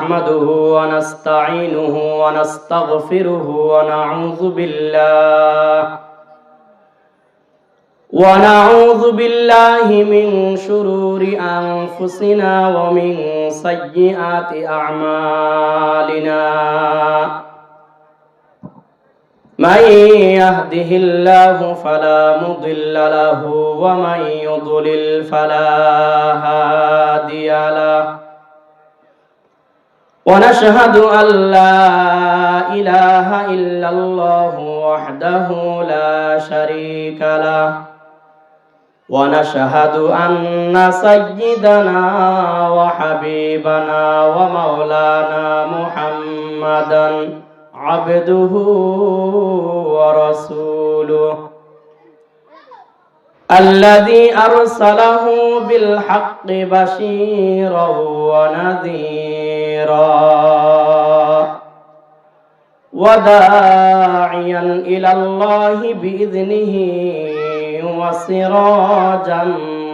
نحمده ونستعينه ونستغفره ونعوذ بالله من شرور أنفسنا ومن سيئات أعمالنا من يهده الله فلا مضل له ومن يضلل فلا هادي له ونشهد أن لا إله إلا الله وحده لا شريك له ونشهد أن سيدنا وحبيبنا ومولانا محمدا عبده ورسوله الذي أرسله بالحق بشيرا ونذيرا وداعيا إلى الله بإذنه وسراجا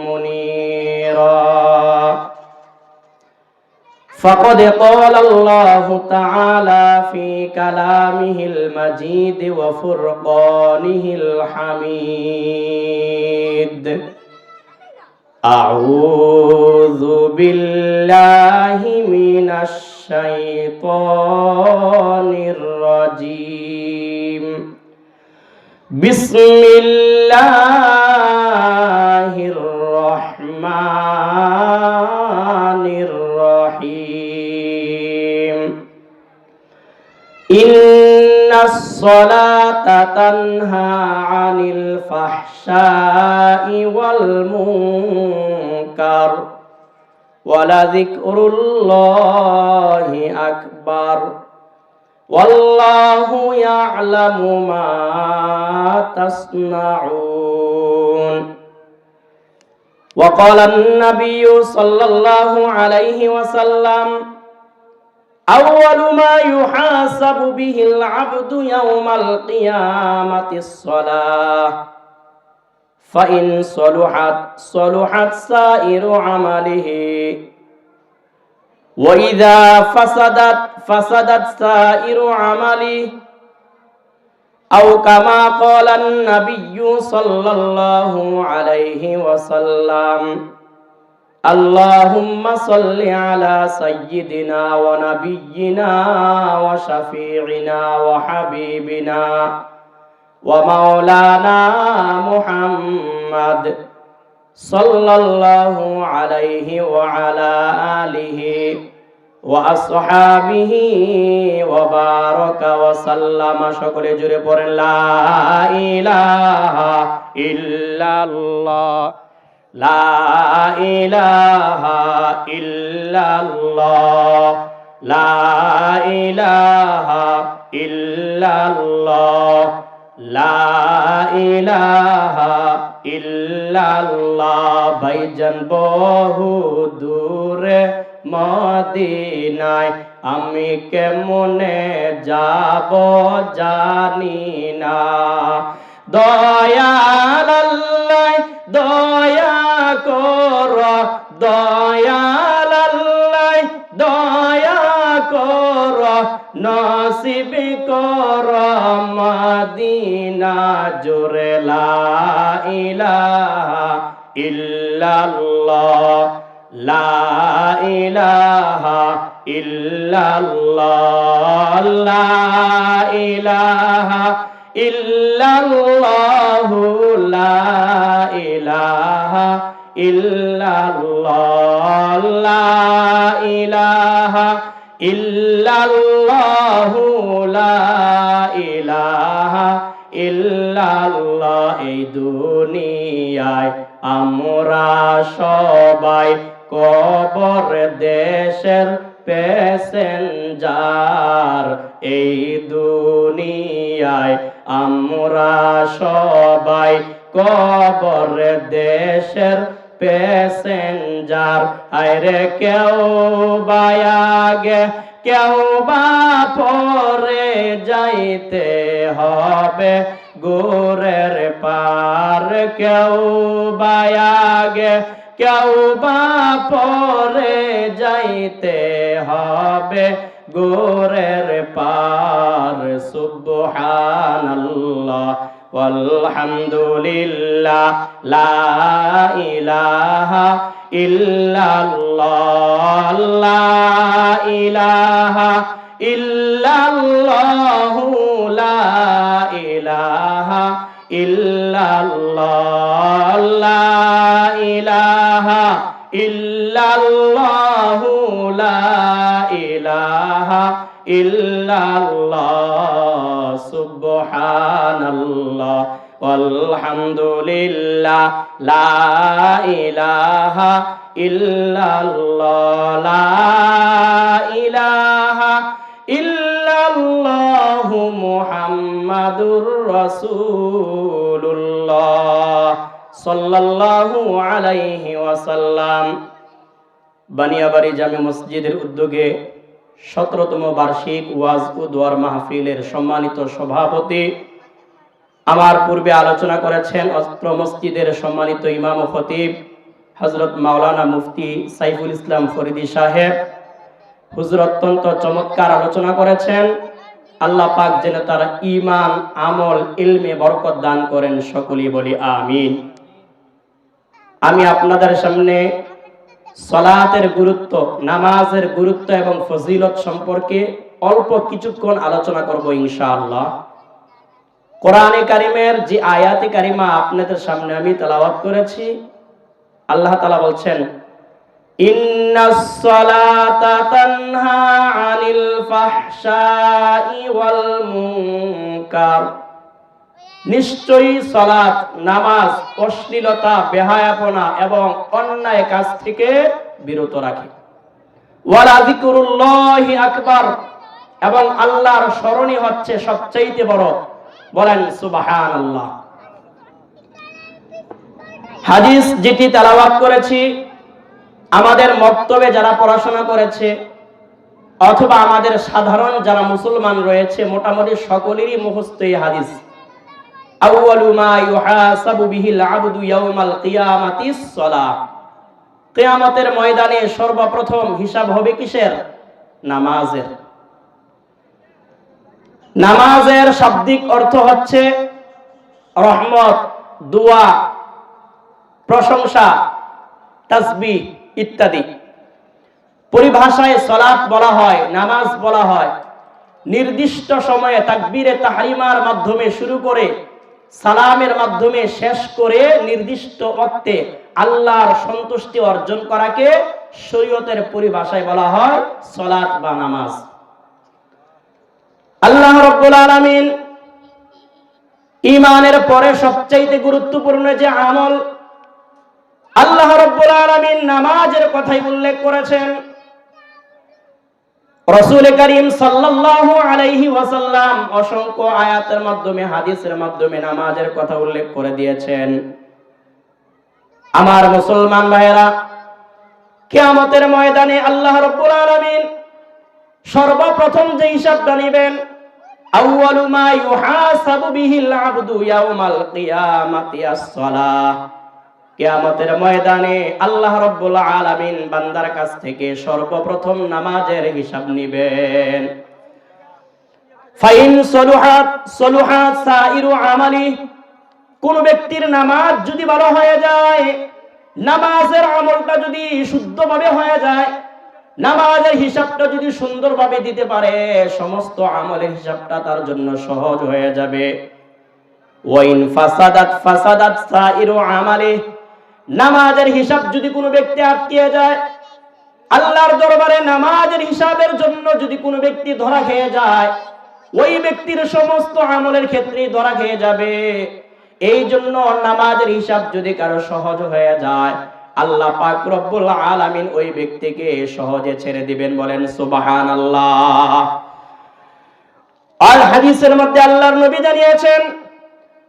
منيرا فقد قال الله تعالى في كلامه المجيد وفرقانه الحميد أعوذ بالله من الشيطان الرجيم بسم الله الرحمن الرحيم إن الصلاة تنهى عن الفحشاء والمنكر ولذكر الله أكبر والله يعلم ما تصنعون وقال النبي صلى الله عليه وسلم أول ما يحاسب به العبد يوم القيامة الصلاة فإن صلحت سائر عمله وإذا فسدت سائر عمله أو كما قال النبي صلى الله عليه وسلم اللهم صل على سيدنا ونبينا وشفيعنا وحبيبنا ومولانا محمد صلى الله عليه وعلى آله وأصحابه وبارك وسلم شكر جربور لا إله إلا الله لا إله إلا الله لا إله إلا الله لا إله إلا الله ভাইজান বহু দূরে মদিনায় আমি কেমনে যাব জানি না দয়াল আল্লাহ দয়া কর দয়াল আল্লাহ দয়া কর নসিব কর মদিনা জোরে লা ইলাহা ইল্লাল্লাহ লা ইলাহা ইল্লাল্লাহ লা ইলাহা ইল্লাল্লাহ লা ইলাহা ইল্লাল্লাহ লা ইলাহা ইল্লাল্লাহ লা ইলাহা ইল্লাল্লাহ এই দুনিয়ায় আমরা সবাই কবর দেশের প্যাসেঞ্জার এই দুনিয়ায় আমরা সবাই কবর দেশের প্যাসেঞ্জার আরে কেউ বা আগে কেউ বা পরে যাইতে হবে গোরের পার কেউ বা আগে কেউ বা পরে যাইতে হবে গোরের পার। সুবহানাল্লাহ ওয়ালহামদুলিল্লাহ লা ইলাহা ইল্লাল্লাহ লা ইলাহা ইল্লাল্লাহু লা ইলাহা ইল্লাল্লাহ লা ইলাহা ইল্লাল্লাহু লা ইলাহা ইল্লাল্লাহ। সুবহানাল্লাহ ওয়ালহামদুলিল্লাহ লা ইলাহা ইল্লাল্লাহ লা ইলাহা ইল্লাল্লাহু মুহাম্মাদুর রাসূলুল্লাহ সাল্লাল্লাহু আলাইহি ওয়াসাল্লাম। বানিয়াবাড়ি জামে মসজিদের উদ্যোগে 17তম বার্ষিক ওয়াজ ও দোয়ার মাহফিলের সম্মানিত সভাপতি, আমার পূর্বে আলোচনা করেছেন অত্র মসজিদের সম্মানিত ইমাম ও খতিব হযরত মাওলানা মুফতি সাইফুল ইসলাম ফরিদী সাহেব। হুজুর অত্যন্ত চমৎকার আলোচনা করেছেন। আল্লাহ পাক যেন তার ঈমান, আমল, ইলমে বরকত দান করেন, সকলেই বলি আমিন। আমি আপনাদের সামনে সালাতের গুরুত্ব, নামাজের গুরুত্ব এবং ফজিলত সম্পর্কে অল্প কিছুক্ষণ আলোচনা করব ইনশাআল্লাহ। কোরআনে কারিমের যে আয়াতে কারিমা আপনাদের সামনে আমি তেলাওয়াত করেছি, আল্লাহ তাআলা বলছেন, ইন্নাস সালাতা তানহা আনিল ফাহশাই ওয়াল মুনকার। নিশ্চয়ই সালাত, নামাজ অশ্লীলতা, বেহায়াপনা এবং অন্যায় কাজ থেকে বিরত রাখে। ওয়ালা যিকরুল্লাহি আকবার, এবং আল্লাহর স্মরণই হচ্ছে সবচাইতে বড়। বলেন সুবহানাল্লাহ। হাদিস যেটি তেলাওয়াত করেছি, আমাদের মক্তবে যারা পড়াশোনা করেছে অথবা আমাদের সাধারণ যারা মুসলমান রয়েছে, মোটামুটি সকলেরই মুখস্থ এই হাদিস। আউয়ালু মা ইউহাসাবু বিহিল আবদু ইয়াউমাল কিয়ামাতিস সালাহ। কিয়ামতের ময়দানে সর্বপ্রথম হিসাব হবে কিসের? নামাজের। নামাজের শাব্দিক অর্থ হচ্ছে রহমত, দোয়া, প্রশংসা, তাসবিহ ইত্যাদি। পরিভাষায় সালাত বলা হয়, নামাজ বলা হয় নির্দিষ্ট সময়ে তাকবীরে তাহরিমার মাধ্যমে শুরু করে সালামের মাধ্যমে শেষ করে নির্দিষ্ট ওয়াক্তে আল্লাহর সন্তুষ্টি অর্জন করাকে শরীয়তের পরিভাষায় বলা হয় সালাত বা নামাজ। আল্লাহ রাব্বুল আলামিন ঈমানের পরে সবচেয়ে গুরুত্বপূর্ণ যে আমল, আল্লাহ রাব্বুল আলামিন নামাজের কথাই উল্লেখ করেছেন। রাসূল করিম সাল্লাল্লাহু আলাইহি ওয়াসাল্লাম অসংখ্য আয়াতের মাধ্যমে, হাদিসের মাধ্যমে নামাজের কথা উল্লেখ করে দিয়েছেন। আমার মুসলমান ভাইয়েরা, কিয়ামতের ময়দানে আল্লাহ রাব্বুল আলামিন সর্বপ্রথম যে হিসাবটা নেবেন, আউয়ালু মা ইউহাসাবু বিহিল আবদু ইয়াউমাল কিয়ামাতি আস-সালাহ। কিয়ামতের ময়দানে আল্লাহ রাব্বুল আলামিন বান্দার কাছ থেকে সর্বপ্রথম নামাজের হিসাব নেবেন। ফাইন সলুহাত সলুহাত সাইরু আমালি। কোন ব্যক্তির নামাজ যদি ভালো হয়ে যায়, নামাজের আমলটা যদি শুদ্ধভাবে হয়ে যায়, নামাজের হিসাবটা যদি সুন্দরভাবে দিতে পারে, সমস্ত আমলের হিসাবটা তার জন্য সহজ হয়ে যাবে। ওয়াইন ফাসাদাত ফাসাদাত সাইরু আমালি। নামাজের হিসাব যদি কোনো ব্যক্তি আটকে যায়, আল্লাহর দরবারে নামাজের হিসাবের জন্য যদি কোনো ব্যক্তি ধরা খেয়ে যায়, ওই ব্যক্তির সমস্ত আমলের ক্ষেত্রে ধরা খেয়ে যাবে। এই জন্য নামাজের হিসাব যদি কারো সহজ হয়ে যায়, আল্লাহ পাক রব্বুল আলামিন ওই ব্যক্তিকে সহজে ছেড়ে দিবেন। বলেন সুবহানাল্লাহ। আর হাদিসের মধ্যে আল্লাহর নবী জানিয়েছেন,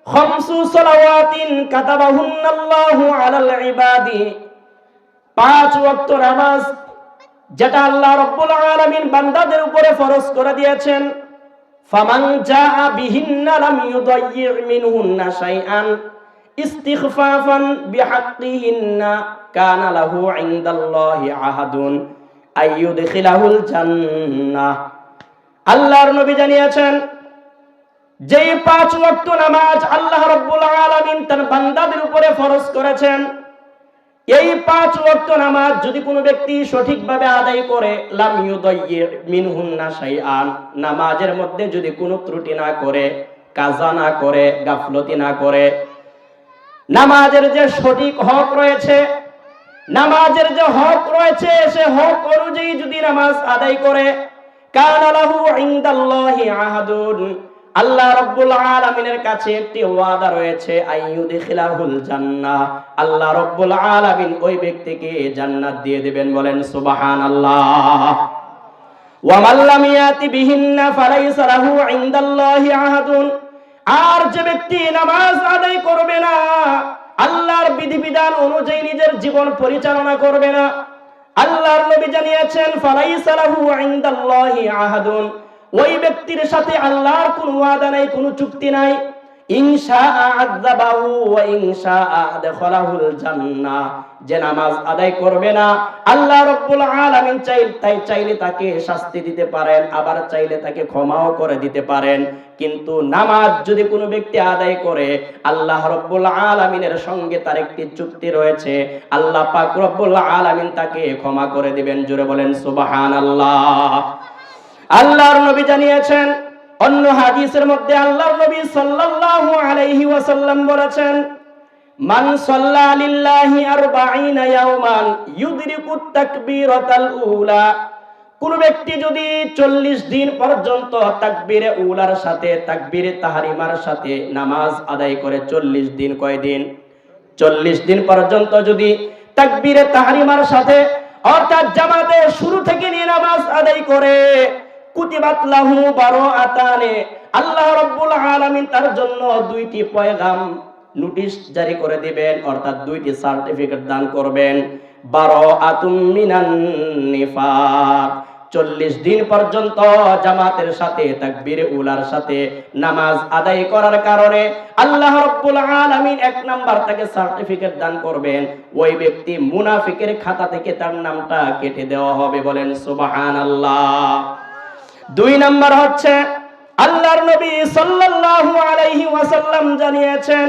খামসু সালাওয়াতিন কাতাবাহুন্নাল্লাহু আলাল ইবাদি। 5 ওয়াক্ত নামাজ যেটা আল্লাহ রাব্বুল আলামিন বান্দাদের উপরে ফরজ করে দিয়েছেন, ফামান জাআ বিহিন্না লাম ইউদায়্যি মিনহুন্না শাইআন। ইস্তিগফাফান বিহাক্কিহিন্না কানা লাহু ইনদাল্লাহি আহাদুন আইয়ুদখিলাহুল জান্নাহ। আল্লাহর নবী জানিয়েছেন, যেই 5 ওয়াক্ত নামাজ আল্লাহ রাব্বুল আলামিন তার বান্দাদের উপরে ফরজ করেছেন, এই 5 ওয়াক্ত নামাজ যদি কোনো ব্যক্তি সঠিকভাবে আদায় করে, লাম ইউদাইয়ি মিনহুন্না শাইআন, নামাজের মধ্যে যদি কোনো ত্রুটি না করে, কাজা না করে, গাফলতি না করে, নামাজের যে সঠিক হক রয়েছে, নামাজের যে হক রয়েছে, সে হক অনুযায়ী যদি নামাজ আদায় করে, কানা লাহু ইনদাল্লাহি আহাদুন, আল্লাহ রাব্বুল আলামিনের কাছে একটি ওয়াদা রয়েছে, আইয়ুদখিলাহুল জান্নাহ, আল্লাহ রাব্বুল আলামিন ওই ব্যক্তিকে জান্নাত দিয়ে দিবেন। বলেন সুবহানাল্লাহ। ওয়া মান লাম ইয়াতি বিহিন্না ফালাইসা লাহু ইনদাল্লাহি আহাদুন, আর যে ব্যক্তি নামাজ আদায় করবে না, আল্লাহর বিধিবিধান অনুযায়ী নিজের জীবন পরিচালনা করবে না, আল্লাহর নবী জানিয়েছেন, ফালাইসা লাহু ইনদাল্লাহি আহাদুন, ওই ব্যক্তির সাথে আল্লাহর কোনো ওয়াদা নাই, কোনো চুক্তি নাই। ইনশাআ আযাবাহু ওয়া ইনশাআ আদখালাহুল জান্নাহ, যে নামাজ আদায় করবে না, আল্লাহ রাব্বুল আলামিন চাইলে তাকে শাস্তি দিতে পারেন, আবার চাইলে তাকে ক্ষমাও করে দিতে পারেন। কিন্তু নামাজ যদি কোনো ব্যক্তি আদায় করে, আল্লাহ রাব্বুল আলামিনের সঙ্গে তার একটি চুক্তি রয়েছে, আল্লাহ পাক রব্বুল আলামিন তাকে ক্ষমা করে দিবেন। জোরে বলেন সুবহানাল্লাহ। আল্লাহর নবী জানিয়েছেন, অন্য হাদিসের মধ্যে আল্লাহর নবী সাল্লাল্লাহু আলাইহি ওয়াসাল্লাম বলেছেন, মান সাল্লা লিল্লাহি 40 ইয়াওমান ইউদরিকুত তাকবীরাতাল উলা, কোন ব্যক্তি যদি 40 দিন পর্যন্ত তাকবীরে উলার সাথে, তাকবীরে তাহরিমার সাথে নামাজ আদায় করে, 40 দিন, কয় দিন? 40 দিন পর্যন্ত যদি তাকবীরে তাহরিমার সাথে, অর্থাৎ জামাতে শুরু থেকে নিয়ে নামাজ আদায় করে, কুতিবাত লাহু বারাআতানে, আল্লাহ রাব্বুল আলামিন তার জন্য 2টি পয়গাম, নোটিশ জারি করে দিবেন, অর্থাৎ 2টি সার্টিফিকেট দান করবেন। বারাআতুম মিনান নিফাক, 40 দিন পর্যন্ত জামাতের সাথে তাকবীরে উলার সাথে নামাজ আদায় করার কারণে আল্লাহ রাব্বুল আলামিন 1 নাম্বার তাকে সার্টিফিকেট দান করবেন, ওই ব্যক্তি মুনাফিকের খাতা থেকে তার নামটা কেটে দেওয়া হবে। বলেন সুবহানাল্লাহ। 2 নাম্বার হচ্ছে, আল্লাহর নবী সাল্লাল্লাহু আলাইহি ওয়াসাল্লাম জানিয়েছেন,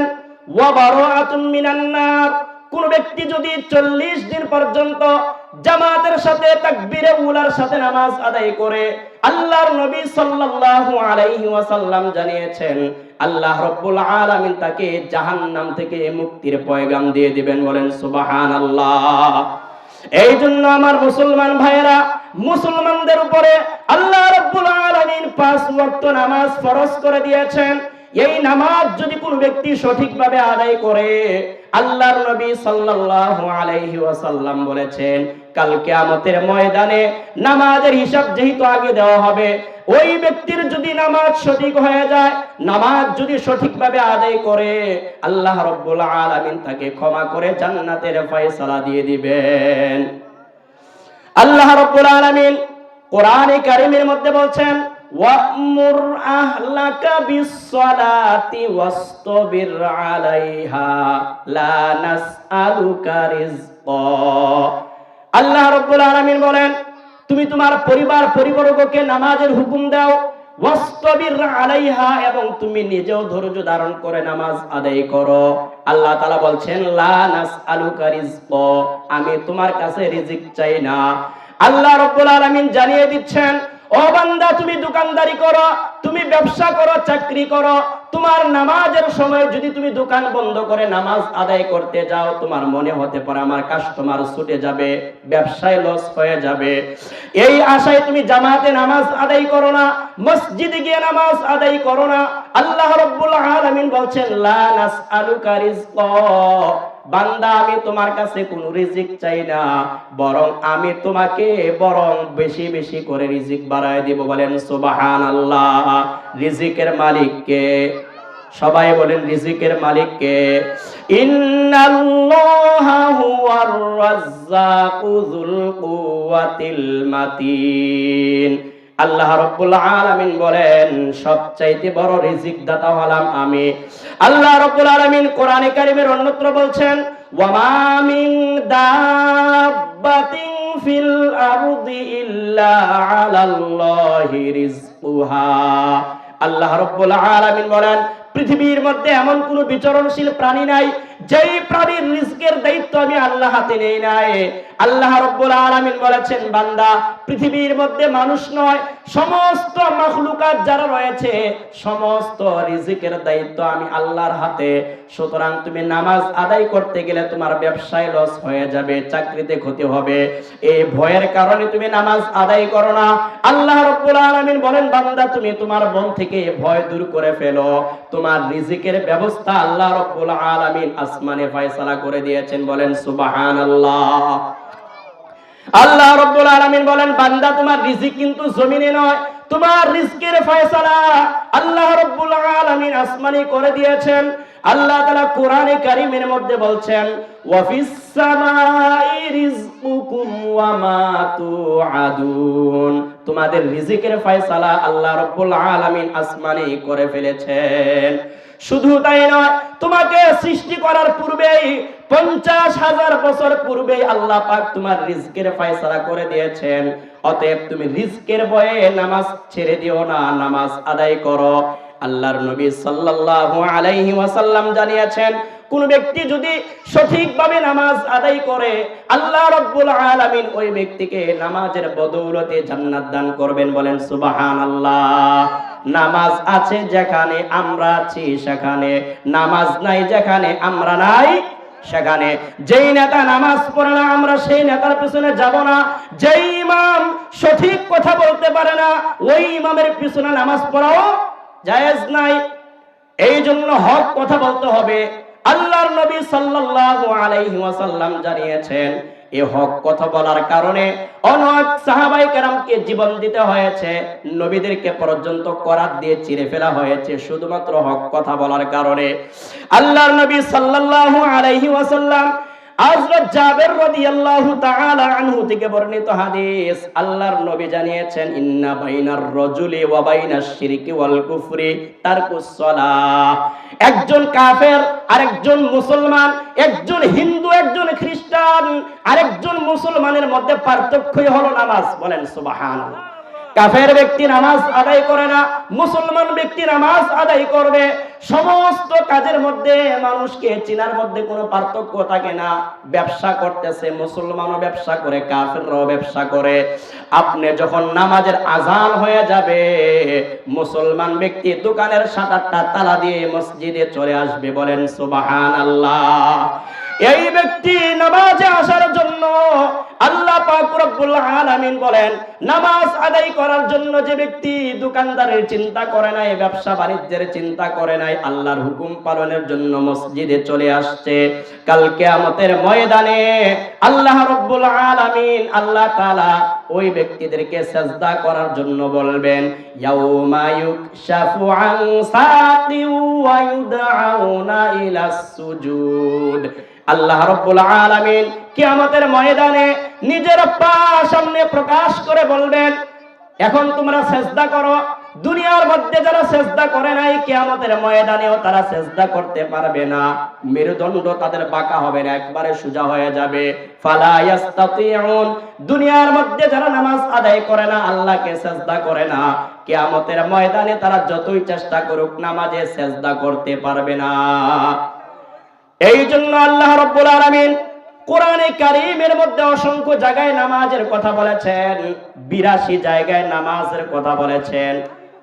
ওয়া বারাআতুম মিনান নার, কোন ব্যক্তি যদি 40 দিন পর্যন্ত জামাতের সাথে তাকবীরে উলার সাথে নামাজ আদায় করে, আল্লাহর নবী সাল্লাল্লাহু আলাইহি ওয়াসাল্লাম জানিয়েছেন, আল্লাহ রাব্বুল আলামিন তাকে জাহান্নাম থেকে মুক্তির পয়গাম দিয়ে দিবেন। বলেন সুবহানাল্লাহ। এই জন্য আমার মুসলমান ভাইয়েরা, মুসলমানদের উপরে আল্লাহ রাব্বুল আলামিন 5 ওয়াক্ত নামাজ ফরজ করে দিয়েছেন। এই নামাজ যদি কোনো ব্যক্তি সঠিকভাবে আদায় করে, আল্লাহর নবী সাল্লাল্লাহু আলাইহি ওয়াসাল্লাম বলেছেন, কাল কিয়ামতের ময়দানে নামাজের হিসাব যেহেতু আগে দেওয়া হবে, ওই ব্যক্তির যদি নামাজ সঠিক হয়ে যায়, নামাজ যদি সঠিকভাবে আদায় করে, আল্লাহ রাব্বুল আলামিন তাকে ক্ষমা করে জান্নাতের ফয়সালা দিয়ে দিবেন। আল্লাহ রাব্বুল আলামিন কোরআনে কারীমের মধ্যে বলছেন, ওয়া'মুর আহলাকা বিস-সালাতি ওয়াসতাবির আলাইহা লা নাসআলুকা রিজকা। আল্লাহ রাব্বুল আলামিন বলেন, তুমি তোমার পরিবারবর্গকে নামাজের হুকুম দাও, ওয়াসতাবির আলাইহা, এবং তুমি নিজেও ধৈর্য ধারণ করে নামাজ আদায় করো। আল্লাহ তাআলা বলছেন, লা নাসআলুকা রিজকা, আমি তোমার কাছে রিজিক চাই না। আল্লাহ রাব্বুল আলামিন জানিয়ে দিচ্ছেন, ও বান্দা, তুমি দোকানদারি করো, তুমি ব্যবসা করো, চাকরি করো, তোমার নামাজের সময় যদি তুমি দোকান বন্ধ করে নামাজ আদায় করতে যাও, তোমার মনে হতে পারে আমার কাস্টমার ছুটে যাবে, ব্যবসায় লস হয়ে যাবে, এই আশায় তুমি জামাতে নামাজ আদায় করো না, মসজিদে গিয়ে নামাজ আদায় করো না। আল্লাহ রাব্বুল আলামিন বলছেন, লা নাসআলুকা রিজকা, বান্দা, আমি তোমার কাছে কোনো রিজিক চাই না, বরং আমি তোমাকে বেশি বেশি করে রিজিক বাড়ায় দিব। বলেন সুবহানাল্লাহ। রিজিকের মালিক কে? সবাই বলেন, রিজিকের মালিক কে? ইন্নাল্লাহা হুয়ার রাজ্জাকু যুল কুওয়াতিল মাতিন। আল্লাহ রাব্বুল আলামিন বলেন সবচাইতে বড় রিজিক দাতা হলাম আমি। আল্লাহ রাব্বুল আলামিন কোরআনে কারীমের অন্যত্র বলছেন ওয়া মা মিন দাব্বাতিন ফিল আরদি ইল্লা আলাল্লাহি রিজকুহা। আল্লাহ রাব্বুল আলামিন বলেন পৃথিবীর মধ্যে এমন কোন বিচরণশীল প্রাণী নাই যেই প্রাণীর রিজকের দায়িত্ব আমি আল্লাহ হাতে নেই নাই। আল্লাহ রাব্বুল আলামিন বলেছেন বান্দা পৃথিবীর মধ্যে মানুষ নয় সমস্ত মাখলুকাত যারা রয়েছে সমস্ত রিজিকের দায়িত্ব আমি আল্লাহর হাতে। সুতরাং তুমি নামাজ আদায় করতে গেলে তোমার ব্যবসায় লস হয়ে যাবে, চাকরিতে ক্ষতি হবে, এই ভয়ের কারণে তুমি নামাজ আদায় করো না। আল্লাহ রাব্বুল আলামিন বলেন বান্দা তুমি তোমার মন থেকে ভয় দূর করে ফেলো। তোমার রিজিকের ব্যবস্থা আল্লাহ রাব্বুল আলামিন আসমানে ফয়সালা করে দিয়েছেন, বলেন সুবহানাল্লাহ। আল্লাহ রাব্বুল আলামিন বলেন বান্দা তোমার রিজিক কিন্তু জমিনে নয়, তোমার রিজকের ফয়সালা আল্লাহ রাব্বুল আলামিন আসমানে করে দিয়েছেন। আল্লাহ তাআলা কোরআনে কারীমের মধ্যে বলছেন ওয়া ফিস সামাই রিজকুকুম ওয়া মা তুআদুন। তোমাদের রিজিকের ফয়সালা আল্লাহ রাব্বুল আলামিন আসমানে করে ফেলেছেন। শুধু তাই নয়, তোমাকে সৃষ্টি করার পূর্বেই 50,000 বছর পূর্বেই আল্লাহ পাক তোমার রিজকের ফয়সালা করে দিয়েছেন। অতএব তুমি রিজকের ভয়ে নামাজ ছেড়ে দিও না, নামাজ আদায় করো। আল্লাহর নবী সাল্লাল্লাহু আলাইহি ওয়াসাল্লাম জানিয়েছেন কোন ব্যক্তি যদি সঠিকভাবে নামাজ আদায় করে আল্লাহ রাব্বুল আলামিন ওই ব্যক্তিকে নামাজের বদৌলতে জান্নাত দান করবেন, বলেন সুবহানাল্লাহ। নামাজ আছে যেখানে আমরা আছি সেখানে, নামাজ নাই যেখানে আমরা নাই সেখানে। যেই নেতা নামাজ পড়ে না আমরা সেই নেতার পিছনে যাব না। যেই ইমাম সঠিক কথা বলতে পারে না ওই ইমামের পিছনে নামাজ পড়াও জায়েজ নাই। এই জন্য হক কথা বলতে হবে। আল্লাহর নবী সাল্লাল্লাহু আলাইহি ওয়াসাল্লাম জানিয়েছেন এই হক কথা বলার কারণে অনেক সাহাবায়ে কেরামকে জীবন দিতে হয়েছে, নবীদেরকে পর্যন্ত করাত দিয়ে চিরে ফেলা হয়েছে শুধুমাত্র হক কথা বলার কারণে। আল্লাহর নবী সাল্লাল্লাহু আলাইহি ওয়াসাল্লাম হযরত জাবের রাদিয়াল্লাহু তাআলা আনহু থেকে বর্ণিত হাদিস, আল্লাহর নবী জানিয়েছেন ইন্না বাইনার রাজুলি ওয়া বাইনাশ শিরকি ওয়াল কুফরি তারকুস সালাহ। একজন কাফের আরেকজন মুসলমান, একজন হিন্দু একজন খ্রিস্টান আরেকজন মুসলমানের মধ্যে পার্থক্যই হলো নামাজ, বলেন সুবহানাল্লাহ। কাফের ব্যক্তি নামাজ আদায় করে না, মুসলমান ব্যক্তি নামাজ আদায় করবে। সমস্ত কাজের মধ্যে মানুষকে চিনার মধ্যে কোনো পার্থক্য থাকে না। ব্যবসা করতেছে মুসলমানও ব্যবসা করে, কাফেররাও ব্যবসা করে। আপনি যখন নামাজের আজান হয়ে যাবে মুসলমান ব্যক্তি দোকানের শাটারটা তালা দিয়ে মসজিদে চলে আসবে, বলেন সুবহানাল্লাহ। এই ব্যক্তি নামাজে আসার জন্য আল্লাহ পাক রব্বুল আলামিন বলেন নামাজ আদায় করার জন্য যে ব্যক্তি দোকানদারের চিন্তা করে নাই, ব্যবসা বাণিজ্যের চিন্তা করে নাই, আল্লাহর হুকুম পালনের জন্য মসজিদে চলে আসছে, কাল কিয়ামতের ময়দানে আল্লাহ রব্বুল আলামিন আল্লাহ তাআলা ওই ব্যক্তিদেরকে সিজদা করার জন্য বলবেন ইয়াউমা ইউকশাফু আন সাকি ওয়া ইউদআউনা ইলাস সুজুদ। আল্লাহ রাব্বুল আলামিন কিয়ামতের ময়দানে নিজের পা সামনে প্রকাশ করে বলবেন এখন তোমরা সিজদা করো। দুনিয়ার মধ্যে যারা সিজদা করে নাই কিয়ামতের ময়দানেও তারা সিজদা করতে পারবে না, মেরুদণ্ড তাদের বাঁকা হবে না, একবারে সোজা হয়ে যাবে। ফালা ইয়াস্তাতিউন। দুনিয়ার মধ্যে যারা নামাজ আদায় করে না, আল্লাহকে সিজদা করে না, কিয়ামতের ময়দানে তারা যতই চেষ্টা করুক নামাজে সিজদা করতে পারবে না। এই জন্য আল্লাহ রাব্বুল আলামিন কোরআনে কারীমের মধ্যে অসংখ্য জায়গায় নামাজের কথা বলেছেন, 82 জায়গায় নামাজের কথা বলেছেন।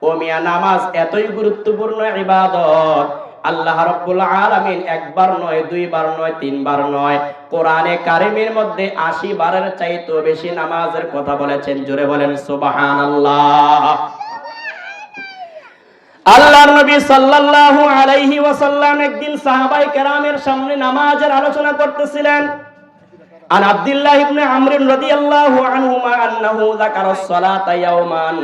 ও মিয়া নামাজ এতই গুরুত্বপূর্ণ ইবাদত, আল্লাহ রাব্বুল আলামিন একবার নয়, দুইবার নয়, তিনবার নয়, কোরআনে কারীমের মধ্যে 80 বারের চাইতেও বেশি নামাজের কথা বলেছেন। জোরে বলেন সুবহানাল্লাহ। আল্লাহর নবী সাল্লাল্লাহু আলাইহি ওয়াসাল্লাম একদিন সাহাবায়ে কেরামের সামনে নামাজের আলোচনা করতেছিলেন। আন আব্দুল্লাহ ইবনে আমর রাদিয়াল্লাহু আনহুমা আন্নাহু যাকারাস সালাতা ইয়াওমান।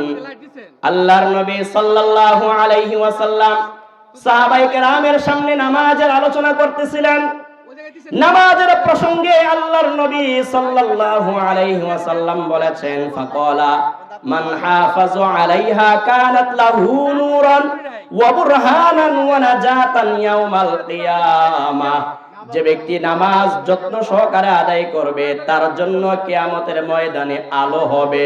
আল্লাহর নবী সাল্লাল্লাহু আলাইহি ওয়াসাল্লাম সাহাবায়ে কেরামের সামনে নামাজের আলোচনা করতেছিলেন। নামাজের প্রসঙ্গে আল্লাহর নবী সাল্লাল্লাহু আলাইহি ওয়াসাল্লাম বলেছেন ফাকালা মান হাফাযা আলাইহা কানাত লাহু নূরান ওয়া বুরহানান ওয়া নাজাতান ইয়াউমাল কিয়ামাহ। যে ব্যক্তি নামাজ যত্ন সহকারে আদায় করবে তার জন্য কিয়ামতের ময়দানে আলো হবে,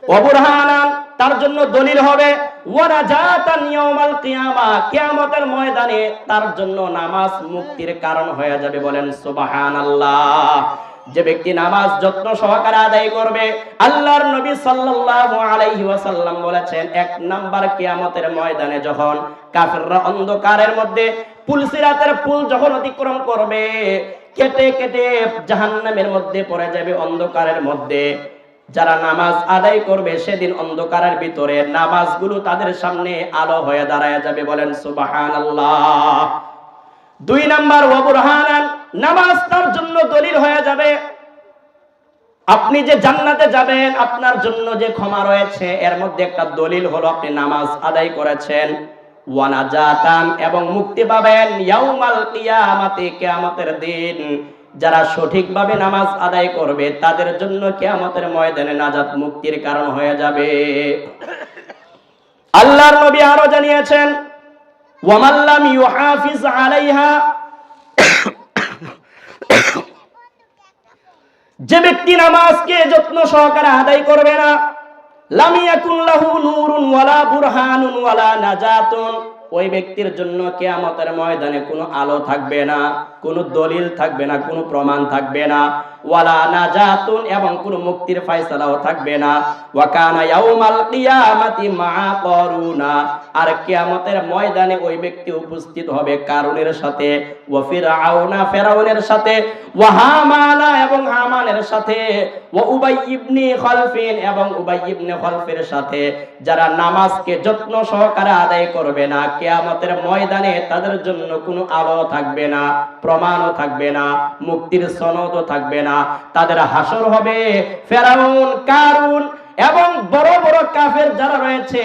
ওয়া বুরহানান তার জন্য দলিল হবে, ওয়া নাজাতান ইয়াউমাল কিয়ামাহ কিয়ামতের ময়দানে তার জন্য নামাজ মুক্তির কারণ হয়ে যাবে। বলেন সুবহানাল্লাহ। যে ব্যক্তি নামাজ যত্ন সহকারে আদায় করবে, আল্লাহর নবী সাল্লাল্লাহু আলাইহি ওয়াসাল্লাম বলেছেন, এক নাম্বার কিয়ামতের ময়দানে যখন কাফেররা অন্ধকারের মধ্যে পুলসিরাতের পুল যখন অতিক্রম করবে, কেটে কেটে জাহান্নামের মধ্যে পড়ে যাবে অন্ধকারের মধ্যে, যারা নামাজ আদায় করবে সেদিন অন্ধকারের ভিতরে নামাজগুলো তাদের সামনে আলো হয়ে দাঁড়ায় যাবে। বলেন সুবহানাল্লাহ। দুই নাম্বার ওয়া বুরহানান, নামাজ তার জন্য দলিল হয়ে যাবে। আপনি যে জান্নাতে যাবেন, আপনার জন্য যে ক্ষমা রয়েছে এর মধ্যে একটা দলিল হলো আপনি নামাজ আদায় করেছেন। ওয়া নাজাতান, এবং মুক্তি পাবেন ইয়াউমাল কিয়ামাতি কিয়ামতের দিন। যারা সঠিকভাবে নামাজ আদায় করবে তাদের জন্য কিয়ামতের ময়দানে নাজাত মুক্তির কারণ হয়ে যাবে। আল্লাহর নবী আরো জানিয়েছেন, ওয়া মান লাম ইউহাফিজ আলাইহা, যে ব্যক্তি নামাজকে যত্ন সহকারে আদায় করবে না, লাম ইয়াকুন লাহু নূরুন ওয়ালা বুরহানুন ওয়ালা নাজাতুন, ওই ব্যক্তির জন্য কিয়ামতের ময়দানে কোনো আলো থাকবে না, কোনো দলিল থাকবে না, কোনো প্রমাণ থাকবে না, ওয়ালা নাজাতুন, এবং কোনো মুক্তির ফয়সালাও থাকবে না। ওয়া কানা ইয়াউমাল কিয়ামাতি মা কারুনা, আর কিয়ামতের ময়দানে ওই ব্যক্তি উপস্থিত হবে কারুনের সাথে, ওয়া ফিরআউনা, ফিরআউনের সাথে, ওয়া হামানা, এবং হামানের সাথে, ওয়া উবাই ইবনে খালফিন, এবং উবাই ইবনে খালফের সাথে। যারা নামাজকে যত্ন সহকারে আদায় করবে না, কিয়ামতের ময়দানে তাদের জন্য কোনো আলো থাকবে না, প্রমাণও থাকবে না, মুক্তির সনদও থাকবে না। তাদের হাসর হবে ফিরআউন, কারুন এবং বড় বড় কাফের যারা রয়েছে,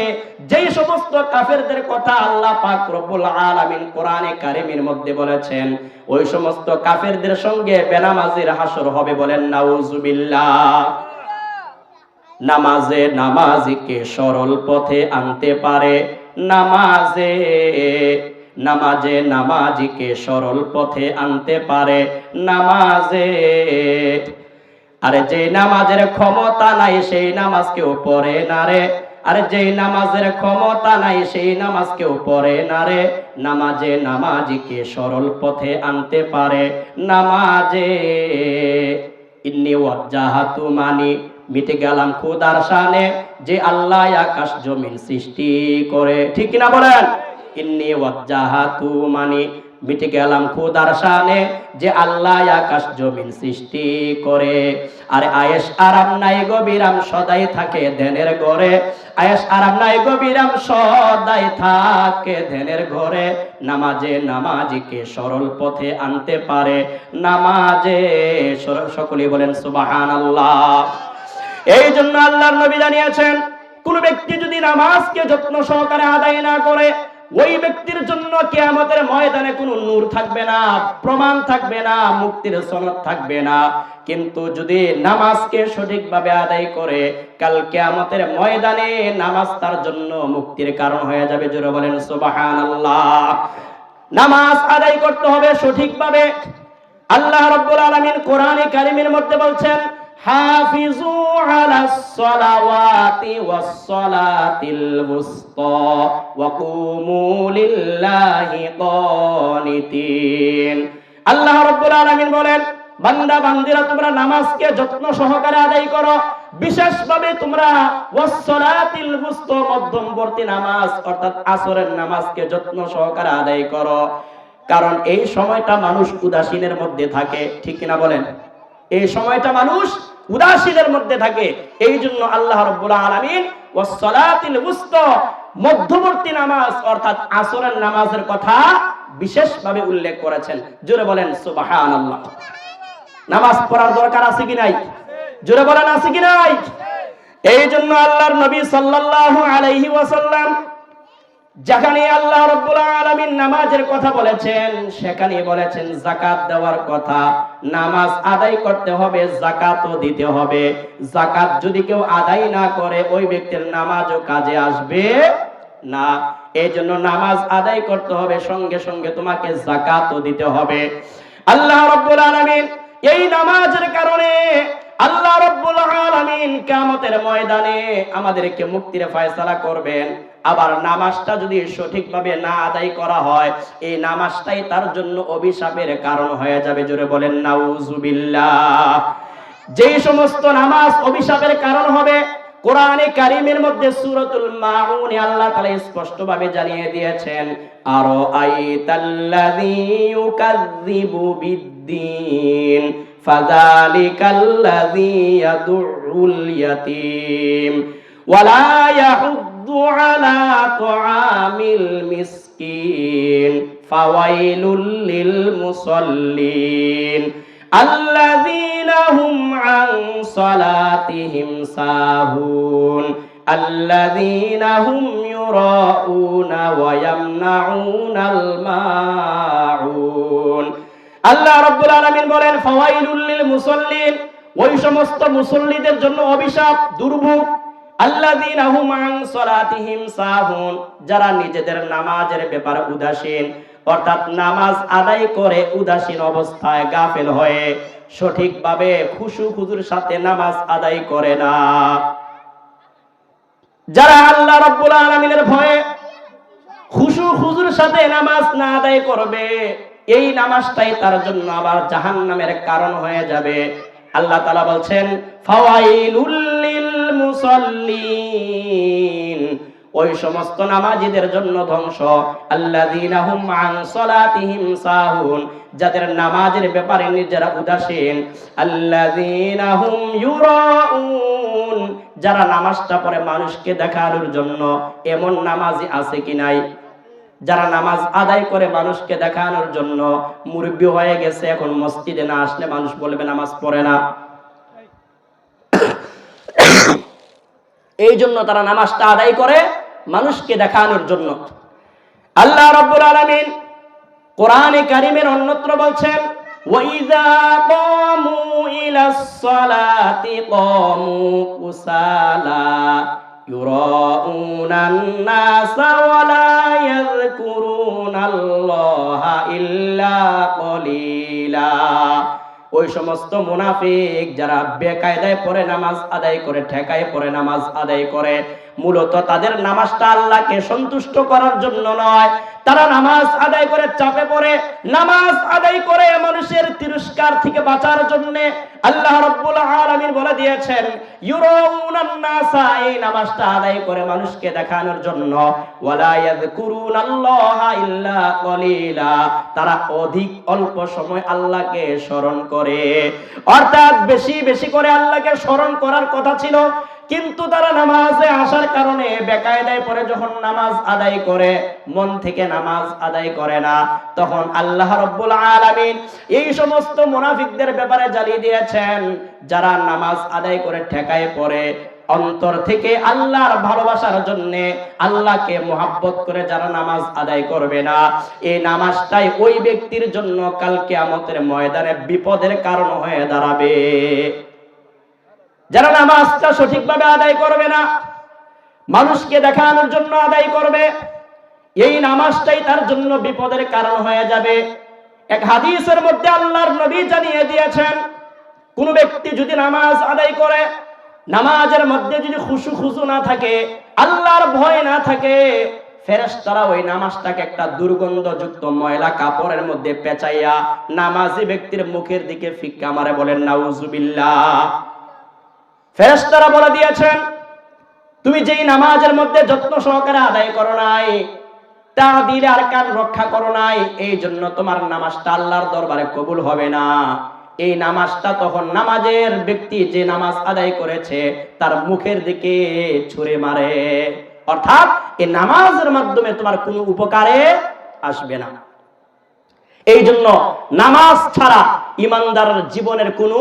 যেই সমস্ত কাফেরদের কথা আল্লাহ পাক রব্বুল আলামিন কোরআনে কারীমের মধ্যে বলেছেন, ওই সমস্ত কাফেরদের সঙ্গে বেনামাজির হাসর হবে। বলেন নাউজুবিল্লাহ। নামাজে নামাজিকে সরল পথে আনতে পারে, নামাজে নামাজিকে সরল পথে আনতে পারে, নামাজে। আরে যে নামাজের ক্ষমতা নাই সেই নামাজ কেউ পড়ে না রে, আরে যে নামাজের ক্ষমতা নাই সেই নামাজ কেউ পড়ে না রে। নামাজে নামাজিকে সরল পথে আনতে পারে, নামাজে। ইন্নী ওয়াজ্জাহাতু, মানি মিটে গেলাম খোদার শানে, যে আল্লাহ আকাশ জমিন সৃষ্টি করে। ঠিক কিনা বলেন? ইন্নী ওয়াজ্জাহাতু, মানি মিটে গেলাম খোদার শানে, যে আল্লাহ আকাশ জমিন সৃষ্টি করে। আর আয়েশ আরাম নাই গবিরাম সদাই থাকে ধ্যানের ঘরে, আয়েশ আরাম নাই গবিরাম সদাই থাকে ধ্যানের ঘরে। নামাজে নামাজিকে সরল পথে আনতে পারে, নামাজে। সকলেই বলেন সুবহানাল্লাহ। এই জন্য আল্লাহর নবী জানিয়েছেন, কোন ব্যক্তি যদি নামাজকে যত্ন সহকারে আদায় না করে, ওই ব্যক্তির জন্য কিয়ামতের ময়দানে কোনো নূর থাকবে না, প্রমাণ থাকবে না, মুক্তির সনদ থাকবে না। কিন্তু যদি নামাজকে সঠিকভাবে আদায় করে, কাল কিয়ামতের ময়দানে নামাজ তার জন্য মুক্তির কারণ হয়ে যাবে। জোরে বলেন সুবহানাল্লাহ। নামাজ আদায় করতে হবে সঠিকভাবে। আল্লাহ রাব্বুল আলামিন কোরআনে কারীমের মধ্যে বলছেন, হাফিজু আলাস সালাওয়াতি ওয়াস সালাতিল বুসতা ওয়া কুমু লিল্লাহি কানিতিন। আল্লাহ রাব্বুল আলামিন বলেন, বান্দা বান্দিরা তোমরা নামাজকে যত্ন সহকারে আদায় করো, বিশেষভাবে তোমরা ওয়াস সালাতিল বুসতা, মধ্যমবর্তী নামাজ অর্থাৎ আসরের নামাজকে যত্ন সহকারে আদায় করো। কারণ এই সময়টা মানুষ উদাসীনের মধ্যে থাকে। ঠিক কিনা বলেন? এই সময়টা মানুষ উদাসীনের মধ্যে থাকে। এই জন্য আল্লাহ রাব্বুল আলামিন ওয়াস সালাতিল বুসতা, মধ্যবর্তী নামাজ অর্থাৎ আসরের নামাজের কথা বিশেষভাবে উল্লেখ করেছেন। জোরে বলেন সুবহানাল্লাহ। নামাজ পড়ার দরকার আছে কি নাই? জোরে বলেন আছে কি নাই? এই জন্য আল্লাহর নবী সাল্লাল্লাহু আলাইহি ওয়াসাল্লাম যেখানে আল্লাহ রাব্বুল আলামিন নামাজের কথা বলেছেন সেখানে বলেছেন যাকাত দেওয়ার কথা। নামাজ আদায় করতে হবে, যাকাতও দিতে হবে। যাকাত যদি কেউ আদায় না করে ওই ব্যক্তির নামাজও কাজে আসবে না। এজন্য নামাজ আদায় করতে হবে, সঙ্গে সঙ্গে তোমাকে যাকাতও দিতে হবে। আল্লাহ রাব্বুল আলামিন এই নামাজের কারণে আল্লাহ রাব্বুল আলামিন কিয়ামতের ময়দানে আমাদেরকে মুক্তির ফয়সালা করবেন। আবার নামাজটা যদি সঠিকভাবে না আদায় করা হয় এই নামাজটাই তার জন্য অভিশাপের কারণ হয়ে যাবে। জোরে বলেন নাউজুবিল্লাহ। যে সমস্ত নামাজ অভিশাপের কারণ হবে কোরআনে কারীমের মধ্যে সূরাতুল মাউনে আল্লাহ তাআলা স্পষ্টভাবে জানিয়ে দিয়েছেন, আরো আইতাল্লাযী ইউকাযযিবু বিদ্দীন ফাযালিকাল্লাযী ইয়াদুল ইয়াতীম ওয়ালা ইয়াহুদ্দু আলা তুআমিল মিসকিন ফাওয়াইলুল লিল মুসাল্লিন আল্লাযীনা হুম আন সালাতিহিম সাহুন আল্লাযীনা হুম ইউরাউনা ওয়া ইয়ামনাউনাল মাউন। আল্লাহ রাব্বুল আলামিন বলেন ফাওয়াইলুল লিল মুসাল্লিন, ওই সমস্ত মুসল্লিদের জন্য অভিশাপ, দুর্ভোগ। আল্লাযীনা হুম আন সালাতিহিম সাহুন, যারা নিজেদের নামাজের ব্যাপারে উদাসীন, অর্থাৎ নামাজ আদায় করে উদাসীন অবস্থায় গাফেল হয়ে সঠিকভাবে খুশু খুজুর সাথে নামাজ আদায় করে না। যারা আল্লাহ রাব্বুল আলামিনের ভয়ে খুশু খুজুর সাথে নামাজ না আদায় করবে এই নামাজটাই তার জন্য আবার জাহান্নামের কারণ হয়ে যাবে। আল্লাহ তাআলা বলছেন ফাওয়াইলুল লিল মুসাল্লিন, ওই সমস্ত নামাজীদের জন্য ধ্বংস। আল্লাযীনা হুম আন সালাতিহিম সাহুন, যাদের নামাজের ব্যাপারে নিজেরা উদাসীন। আল্লাযীনা হুম ইউরাউন, যারা নামাজটা পড়ে মানুষকে দেখানোর জন্য। এমন নামাজি আছে কি নাই? যারা নামাজ আদায় করে মানুষকে দেখানোর জন্য। মুরব্বি হয়ে গেছে, এখন মসজিদে না আসলে মানুষ বলবে নামাজ পড়ে না। এই জন্য তারা নামাজটা আদায় করে মানুষকে দেখানোর জন্য। আল্লাহ রাব্বুল আলামিন কোরআনে কারীমের অন্যত্র বলছেন ওয়াইযা কামু ইলাস সালাতি কামু কুসালা ইউরাউনান নাসা ওয়া লা ইয়াযকুরুনাল্লাহা ইল্লা কলিলা। ওই সমস্ত মুনাফিক যারা বেকায়দায় পড়ে নামাজ আদায় করে, ঠেকায় পড়ে নামাজ আদায় করে, মূলত তাদের নামাজটা আল্লাহকে সন্তুষ্ট করার জন্য নয়। তারা নামাজ আদায় করে চাপে পড়ে, নামাজ আদায় করে মানুষের তিরস্কার থেকে বাঁচার জন্য। আল্লাহ রাব্বুল আলামিন বলে দিয়েছেন ইউরাউনান নাসা, এই নামাজটা আদায় করে মানুষকে দেখানোর জন্য। ওয়ালা ইয়াযকুরুনাল্লাহা ইল্লা কলিলা, তারা অল্প সময় আল্লাহকে স্মরণ করে। অর্থাৎ বেশি বেশি করে আল্লাহকে স্মরণ করার কথা ছিল, কিন্তু তারা নামাজে আসার কারণে বেকায়দায় পড়ে যখন নামাজ আদায় করে, মন থেকে নামাজ আদায় করে না, তখন আল্লাহ রাব্বুল আলামিন এই সমস্ত মুনাফিকদের ব্যাপারে জ্বালিয়ে দিয়েছেন। যারা নামাজ আদায় করে ঠেকায় পড়ে অন্তর থেকে আল্লাহর ভালোবাসার জন্য, আল্লাহকে মুহাব্বত করে যারা নামাজ আদায় করবে না, এই নামাজটাই ওই ব্যক্তির জন্য কাল কিয়ামতের ময়দানে বিপদের কারণ হয়ে দাঁড়াবে। যারা নামাজটা সঠিকভাবে আদায় করবে না, মানুষকে দেখানোর জন্য আদায় করবে, এই নামাজটাই তার জন্য বিপদের কারণ হয়ে যাবে। এক হাদিসের মধ্যে আল্লাহর নবী জানিয়ে দিয়েছেন, কোন ব্যক্তি যদি নামাজ আদায় করে, নামাজের মধ্যে যদি খুশু খুশু না থাকে, আল্লাহর ভয় না থাকে, ফেরেশতারা ওই নামাজটাকে একটা দুর্গন্ধযুক্ত ময়লা কাপড়ের মধ্যে পেঁচাইয়া নামাজি ব্যক্তির মুখের দিকে ফিক্কা মারে। বলেন নাউজুবিল্লাহ। ফেরেশতারা বলে দিয়েছেন তুমি যেই নামাজের মধ্যে যত্ন সহকারে আদায় করো নাই, তাহদিল আরকান রক্ষা করো নাই, এই জন্য তোমার নামাজটা আল্লাহর দরবারে কবুল হবে না। এই নামাজটা তখন নামাজের ব্যক্তি যে নামাজ আদায় করেছে তার মুখের দিকে ছুঁড়ে মারে। অর্থাৎ এই নামাজের মাধ্যমে তোমার কোনো উপকারে আসবে না। এই জন্য নামাজ ছাড়া ঈমানদারের জীবনের কোনো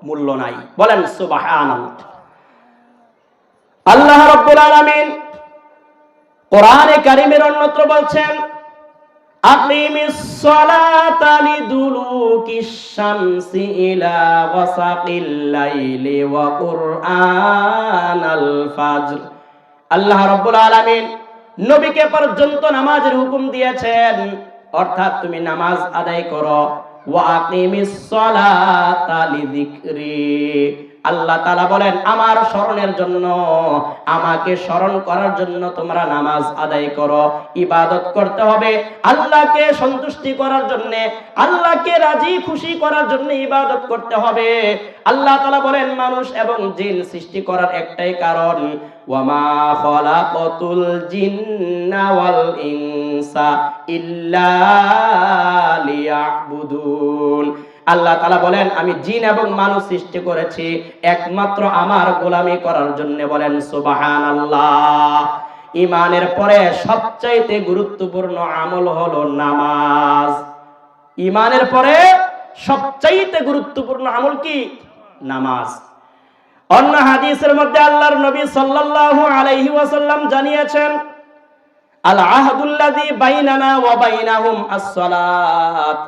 মূল্য নাই। বলেন সুবহানাল্লাহ। আল্লাহ রাব্বুল আলামিন কোরআনে কারিমের অন্যত্র বলছেন আকিমিস সালাতা লিদুলুকিশ শামসি ইলা গাসাকিল লাইলি ওয়া কুরআনাল ফাজর। আল্লাহ রাব্বুল আলামিন নবীকে পর্যন্ত নামাজের হুকুম দিয়েছেন, অর্থাৎ তুমি নামাজ আদায় করো। ওয়া আকিমিস সালাতা লিযিকরি, আল্লাহ তাআলা বলেন আমার স্মরণের জন্য, আমাকে স্মরণ করার জন্য তোমরা নামাজ আদায় করো। ইবাদত করতে হবে আল্লাহকে সন্তুষ্টি করার জন্য, আল্লাহকে রাজি খুশি করার জন্য ইবাদত করতে হবে। আল্লাহ তাআলা বলেন মানুষ এবং জিন সৃষ্টি করার একটাই কারণ, ওয়ামা খালাকাতুল জিন্না ওয়াল ইনসা ইল্লা লিয়াবুদুন। আল্লাহ তাআলা বলেন আমি জিন এবং মানুষ সৃষ্টি করেছি একমাত্র আমার গোলামি করার জন্য। বলেন সুবহানাল্লাহ। ঈমানের পরে সবচাইতে গুরুত্বপূর্ণ আমল হলো নামাজ। ঈমানের পরে সবচাইতে গুরুত্বপূর্ণ আমল কি? নামাজ। অন্য হাদিসের মধ্যে আল্লাহর নবী সাল্লাল্লাহু আলাইহি ওয়াসাল্লাম জানিয়েছেন আল আহদুল্লাযী বাইনানা ওয়া বাইনাহুম আস-সালাত,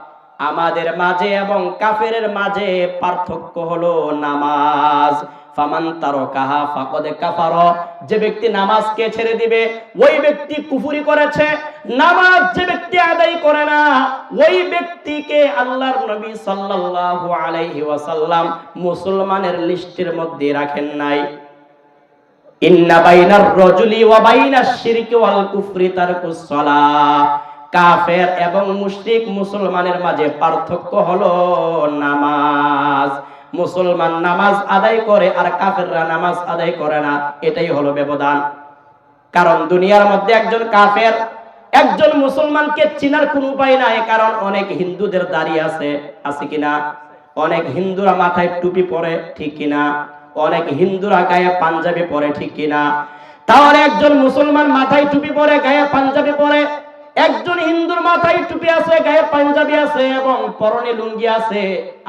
আমাদের মাঝে এবং কাফেরের মাঝে পার্থক্য হলো নামাজ। ফামান তারাকাহা ফাকাদ কাফারা, যে ব্যক্তি নামাজকে ছেড়ে দিবে ওই ব্যক্তি কুফরি করেছে। নামাজ যে ব্যক্তি আদায় করে না ওই ব্যক্তিকে আল্লাহর নবী সাল্লাল্লাহু আলাইহি ওয়াসাল্লাম মুসলমানের লিস্টের মধ্যে রাখেন নাই। ইন্না বাইনার রাজুলি ওয়া বাইনাশ শিরকি ওয়াল কুফরি তারকুস সালাহ, কাফের এবং মুশরিক মুসলমানের মাঝে পার্থক্য হলো নামাজ। মুসলমান নামাজ আদায় করে আর কাফেররা নামাজ আদায় করে না, এটাই হলো ব্যবধান। কারণ দুনিয়ার মধ্যে একজন কাফের একজন মুসলমানকে চিনার কোনো উপায় নাই, কারণ অনেক হিন্দুদের দাড়ি আছে, আছে কিনা? অনেক হিন্দুরা মাথায় টুপি পরে, ঠিক কিনা? অনেক হিন্দুরা গায়ে পাঞ্জাবি পরে, ঠিক কিনা? তাহলে একজন মুসলমান মাথায় টুপি পরে গায়ে পাঞ্জাবি পরে, একজন হিন্দুর মাথায় টুপি আছে গায়ে পাঞ্জাবি আছে এবং পরনে লুঙ্গি আছে,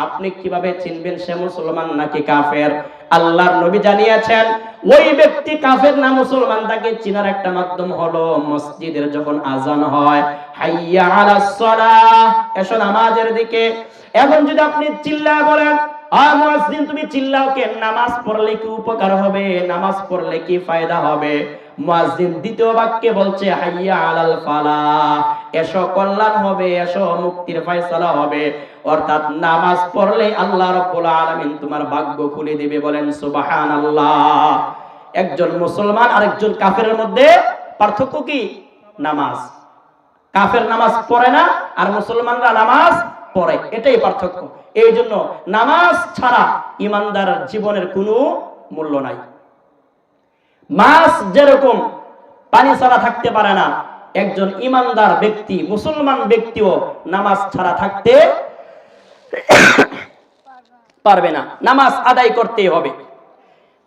আপনি কিভাবে চিনবেন সে মুসলমান নাকি কাফের? আল্লাহর নবী জানিয়েছেন ওই ব্যক্তি কাফের না মুসলমান, তাকে চিনার একটা মাধ্যম হলো মসজিদের যখন আজান হয়, হাইয়া আলাস সালাহ, এসো নামাজের দিকে। এখন যদি আপনি চিল্লায় বলেন মুয়াজ্জিন তুমি চিল্লাও কেন? নামাজ পড়লে কি উপকার হবে? নামাজ পড়লে কি ফায়দা হবে? মুয়াজ্জিন দ্বিতীয় বাক্যে বলছে হাইয়া আলাল ফালাহ, এসো কল্যাণ হবে, এসো মুক্তির ফয়সালা হবে। অর্থাৎ নামাজ পড়লে আল্লাহ রাব্বুল আলামিন তোমার ভাগ্য খুলে দিবে। বলেন সুবহানাল্লাহ। একজন মুসলমান আর একজন কাফেরের মধ্যে পার্থক্য কি? নামাজ। কাফের নামাজ পড়ে না আর মুসলমানরা নামাজ পড়ে, এটাই পার্থক্য। এই জন্য নামাজ ছাড়া ঈমানদার জীবনের কোনো মূল্য নাই। মাছ যেরকম পানি ছাড়া থাকতে পারে না, একজন ঈমানদার ব্যক্তি মুসলমান ব্যক্তিও নামাজ ছাড়া থাকতে পারবে না। নামাজ আদায় করতেই হবে।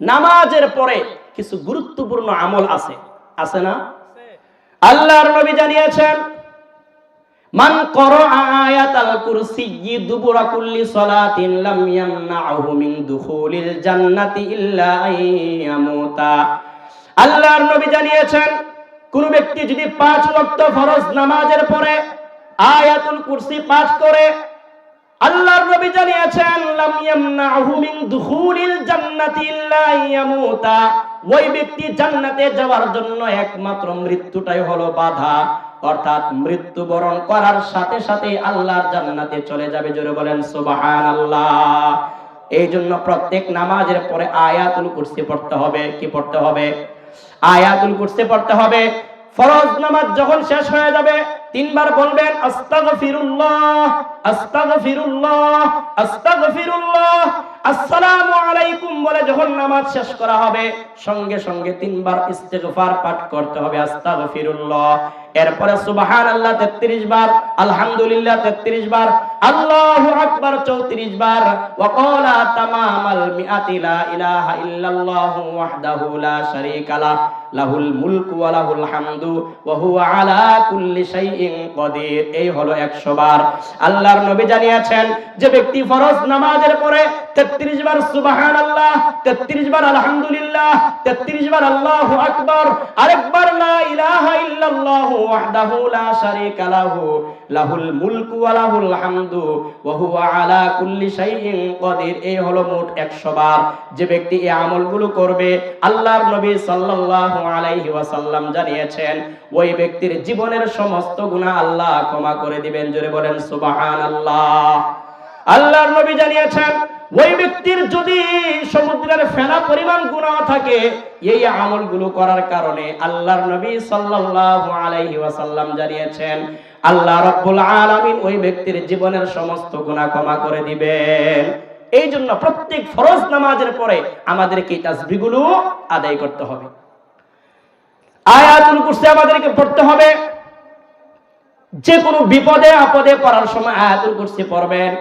নামাজের পরে কিছু গুরুত্বপূর্ণ আমল আছে, আছে না? আল্লাহর নবী জানিয়েছেন মান করা আয়াতাল কুরসিয়্যি দুবুরা কুল্লি সালাতিন লাম ইয়ামনাহু মিন দুখুলিল জান্নাতি ইল্লা আইয়ামুতা। আল্লাহর নবী জানিয়েছেন কোন ব্যক্তি যদি 5 ওয়াক্ত ফরজ নামাজের পরে আয়াতুল কুরসি পাঠ করে, আল্লাহর নবী জানিয়েছেন লাম ইয়ামনাহু মিন দুখুলিল জান্নাতি ইল্লা আইয়ামুতা, ওই ব্যক্তি জান্নাতে যাওয়ার জন্য একমাত্র মৃত্যুটাই হলো বাধা। অর্থাৎ মৃত্যুবরণ করার সাথে সাথে আল্লাহর জান্নাতে চলে যাবে। জোরে বলেন সুবহানাল্লাহ। এই জন্য প্রত্যেক নামাজের পরে আয়াতুল কুরসি পড়তে হবে। কি পড়তে হবে? আয়াতুল কুরসি পড়তে হবে। ফরজ নামাজ যখন শেষ হয়ে যাবে 3 বার বলবেন আস্তাগফিরুল্লাহ আস্তাগফিরুল্লাহ আস্তাগফিরুল্লাহ, আসসালামু আলাইকুম বলে যখন নামাজ শেষ করা হবে সঙ্গে সঙ্গে 3 বার ইস্তিগফার পাঠ করতে হবে, আস্তাগফিরুল্লাহ। এরপরে সুবহানাল্লাহ 33 বার, আলহামদুলিল্লাহ 33 বার, আল্লাহু আকবার 34 বার, ওয়া ক্বালা তামামাল মিআতি লা ইলাহা ইল্লাল্লাহু ওয়াহদাহু লা শারীকা লাহ লাহুল মুলকু ওয়া লাহুল হামদু ওয়া হুয়া আলা কুল্লি শাইইন কাদির। এই হলো 100 বার। আল্লাহর নবী জানিয়েছেন যে ব্যক্তি ফরজ নামাজের পরে 33 বার সুবহানাল্লাহ, 33 বার আলহামদুলিল্লাহ, 33 বার আল্লাহু আকবার, আরেকবার লা ইলাহা ইল্লাল্লাহু ওয়াহদাহু লা শারীকা লাহু লাহুল মুলকু ওয়া লাহুল হামদু ওয়া হুয়া আলা কুল্লি শাইইন কাদির। এই হলো মোট 100 বার। যে ব্যক্তি এই আমলগুলো করবে, আল্লাহর নবী সাল্লাল্লাহু আলাইহি ওয়াসাল্লাম জানিয়েছেন ওই ব্যক্তির জীবনের সমস্ত গুনাহ আল্লাহ ক্ষমা করে দিবেন। জোরে বলেন সুবহানাল্লাহ। আল্লাহর নবী জানিয়েছেন ওই ব্যক্তির যদি সমুদ্রের ফেনা পরিমাণ গুনাহ থাকে, এই আমলগুলো করার কারণে আল্লাহর নবী সাল্লাল্লাহু আলাইহি ওয়াসাল্লাম জানিয়েছেন আল্লাহ রাব্বুল আলামিন ওই ব্যক্তির জীবনের সমস্ত গুনাহ ক্ষমা করে দিবেন। এই জন্য প্রত্যেক ফরজ নামাজের পরে আমাদেরকে এই তাসবিহগুলো আদায় করতে হবে। আয়াতুল কুরসি আমাদেরকে পড়তে হবে। যে কোনো বিপদে আপদে পড়ার সময় আয়াতুল কুরসি পড়বেন।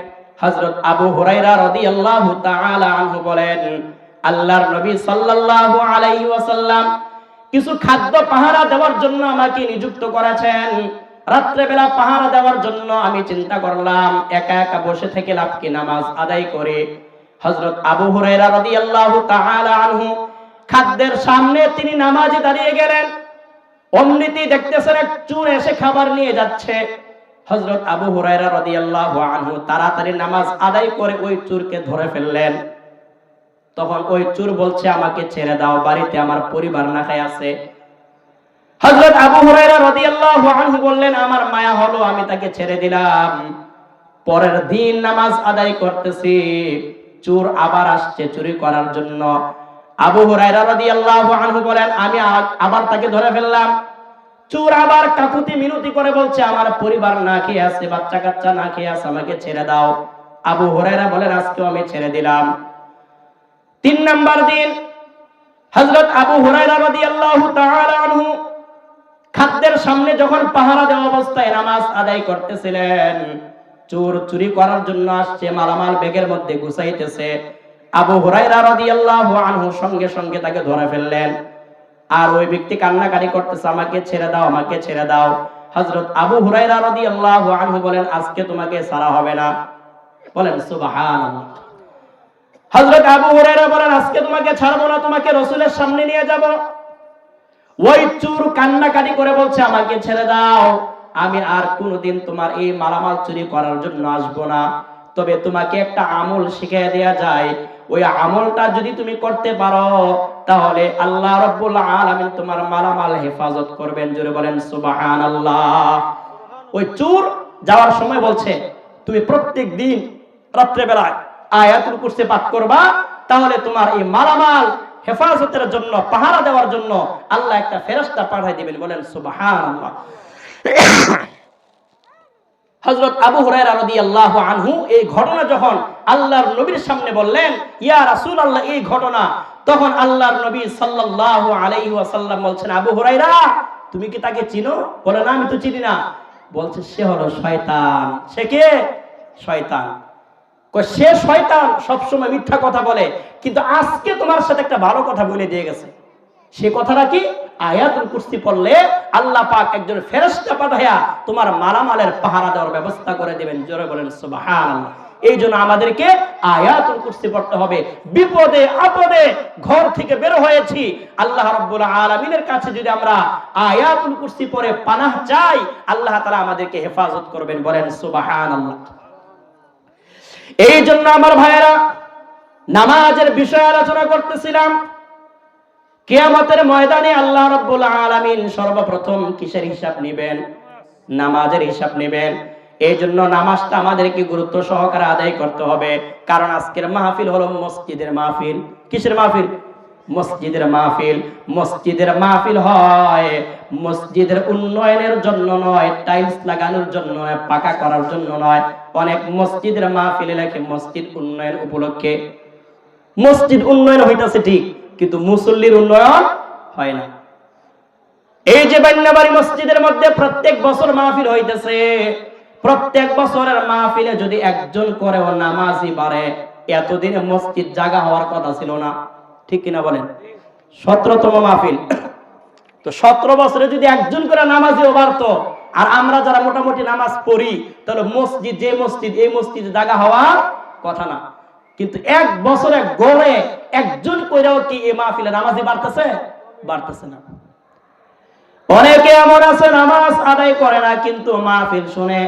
হযরত আবু হুরায়রা রাদিয়াল্লাহু তাআলা আনহু বলেন আল্লাহর নবী সাল্লাল্লাহু আলাইহি ওয়াসাল্লাম কিছু খাদ্য পাহারা দেওয়ার জন্য আমাকে নিযুক্ত করেছেন। রাত্রে বেলা পাহারা দেওয়ার জন্য আমি চিন্তা করলাম একা একা বসে থেকে লাভ কি, নামাজ আদায় করে। হযরত আবু হুরায়রা রাদিয়াল্লাহু তাআলা আনহু খাদ্যের সামনে তিনি নামাজে দাঁড়িয়ে গেলেন। অমনিতেই দেখতেছেন এক চোর এসে খাবার নিয়ে যাচ্ছে। হযরত আবু হুরায়রা রাদিয়াল্লাহু আনহু তাড়াতাড়ি নামাজ আদায় করে ওই চোরকে ধরে ফেললেন। তখন ওই চোর বলছে আমাকে ছেড়ে দাও, বাড়িতে আমার পরিবার না খায় আছে। হযরত আবু হুরায়রা রাদিয়াল্লাহু আনহু বললেন আমার মায়া হলো, আমি তাকে ছেড়ে দিলাম। পরের দিন নামাজ আদায় করতেছি, চোর আবার আসছে চুরি করার জন্য। আবু হুরায়রা রাদিয়াল্লাহু আনহু বলেন আমি আবার তাকে ধরে ফেললাম। চোর আবার কাকুতি মিনতি করে বলছে আমার পরিবার না খেয়ে আছে, বাচ্চা কাচ্চা না খেয়ে আছে, আমাকে ছেড়ে দাও। আবু হুরায়রা বলেন আজকেও আমি ছেড়ে দিলাম। 3 নাম্বার দিন হযরত আবু হুরায়রা রাদিয়াল্লাহু তাআলা আনহু খাদ্যের সামনে যখন পাহারা দেওয়া অবস্থায় নামাজ আদায় করতেছিলেন, চোর চুরি করার জন্য আসছে, মালামাল ব্যাগের মধ্যে গুছাইতেছে। আবু হুরায়রা রাদিয়াল্লাহু আনহু সঙ্গে সঙ্গে তাকে ধরে ফেললেন। আর ওই ব্যক্তি কান্নাকাটি করতেছে আমাকে ছেড়ে দাও, আমাকে ছেড়ে দাও। হযরত আবু হুরায়রা রাদিয়াল্লাহু আনহু বলেন আজকে তোমাকে ছাড়া হবে না। বলেন সুবহানাল্লাহ। হযরত আবু হুরায়রা বলেন আজকে তোমাকে ছাড়বো না, তোমাকে রাসূলের সামনে নিয়ে যাব। ওই চোর কান্নাকাটি করে বলছে আমাকে ছেড়ে দাও, আমি আর কোনোদিন তোমার এই মালামাল চুরি করার জন্য আসবো না। তবে তোমাকে একটা আমল শিখিয়ে দেয়া যায়, ওই আমলটা যদি তুমি করতে পারো তাহলে আল্লাহ রাব্বুল আলামিন তোমার মালামাল হেফাজত করবেন। জোরে বলেন সুবহানাল্লাহ। ওই চোর যাওয়ার সময় বলছে তুমি প্রত্যেক দিন রাত্রে বেলায় আয়াতুল কুরসি পাঠ করবা, তাহলে তোমার এই মালামাল হেফাজতের জন্য, পাহারা দেওয়ার জন্য আল্লাহ একটা ফেরেশতা পাঠিয়ে দিবেন। বলেন সুবহানাল্লাহ। হযরত আবু হুরায়রা রাদিয়াল্লাহু আনহু এই ঘটনা যখন আল্লাহর নবীর সামনে বললেন ইয়া রাসূলুল্লাহ এই ঘটনা, তখন আল্লাহর নবী সাল্লাল্লাহু আলাইহি ওয়াসাল্লাম বলছেন আবু হুরায়রা তুমি কি তাকে চিনো? বলে না আমি তো চিনি না। বলছে সে হলো শয়তান। সে কে? শয়তান। সে শয়তান, সবসময় মিথ্যা কথা বলে, কিন্তু আজকে তোমার সাথে একটা ভালো কথা বলে দিয়ে গেছে। সে কথাটা কি? আয়াতুল কুরসি পড়লে আল্লাহ পাক একজন ফেরেশতা পাঠায়া তোমার মালামালের পাহারা দেওয়ার ব্যবস্থা করে দিবেন। জোরে বলেন সুবহানাল্লাহ। এই জন্য আমাদেরকে আয়াতুল কুরসি পড়তে হবে। বিপদে আপদে ঘর থেকে বের হয়েছি, আল্লাহ রাব্বুল আলামিনের কাছে যদি আমরা আয়াতুল কুরসি পড়ে পানাহ চাই, আল্লাহ তাআলা আমাদেরকে হেফাজত করবেন। বলেন সুবহানাল্লাহ। এই জন্য আমার ভাইয়েরা নামাজের বিষয় আলোচনা করতেছিলাম। কিয়ামতের ময়দানে আল্লাহ রাব্বুল আলামিন সর্বপ্রথম কিসের হিসাব নেবেন? নামাজের হিসাব নেবেন। এই জন্য নামাজটা আমাদেরকে গুরুত্ব সহকারে আদায় করতে হবে। কারণ আজকের মাহফিল হলো মসজিদের মাহফিল। কিসের মাহফিল? মসজিদের মাহফিল। মসজিদের মাহফিল হয় মসজিদের উন্নয়নের জন্য নয়, টাইলস লাগানোর জন্য নয়, পাকা করার জন্য নয়। অনেক মসজিদের মাহফিলে লেখে মসজিদ উন্নয়ন উপলক্ষে। মসজিদ উন্নয়ন হইতাছে ঠিক, কিন্তু মুসল্লির উন্নয়ন হয় না। এই যে বান্নাবাড়ি মসজিদের মধ্যে প্রত্যেক বছর মাহফিল হইতেছে, প্রত্যেক বছরের মাহফিলে যদি একজন করেও নামাজি বাড়ে, এতদিনে মসজিদ জায়গা হওয়ার কথা ছিল না। ঠিক কিনা বলেন? 17তম মাহফিল তো 17 বছরে যদি একজন করে নামাজিও বাড়তো, আর আমরা যারা মোটামুটি নামাজ পড়ি, তাহলে মসজিদ যে মসজিদ এই মসজিদে জায়গা হওয়ার কথা না। কিন্তু এক বছরে গড়ে একজন কইরাও কি এই মাহফিলে নামাজি বাড়তেছে? বাড়তেছে না। অনেকে এমন আছে নামাজ আদায় করে না, কিন্তু মাহফিল শুনে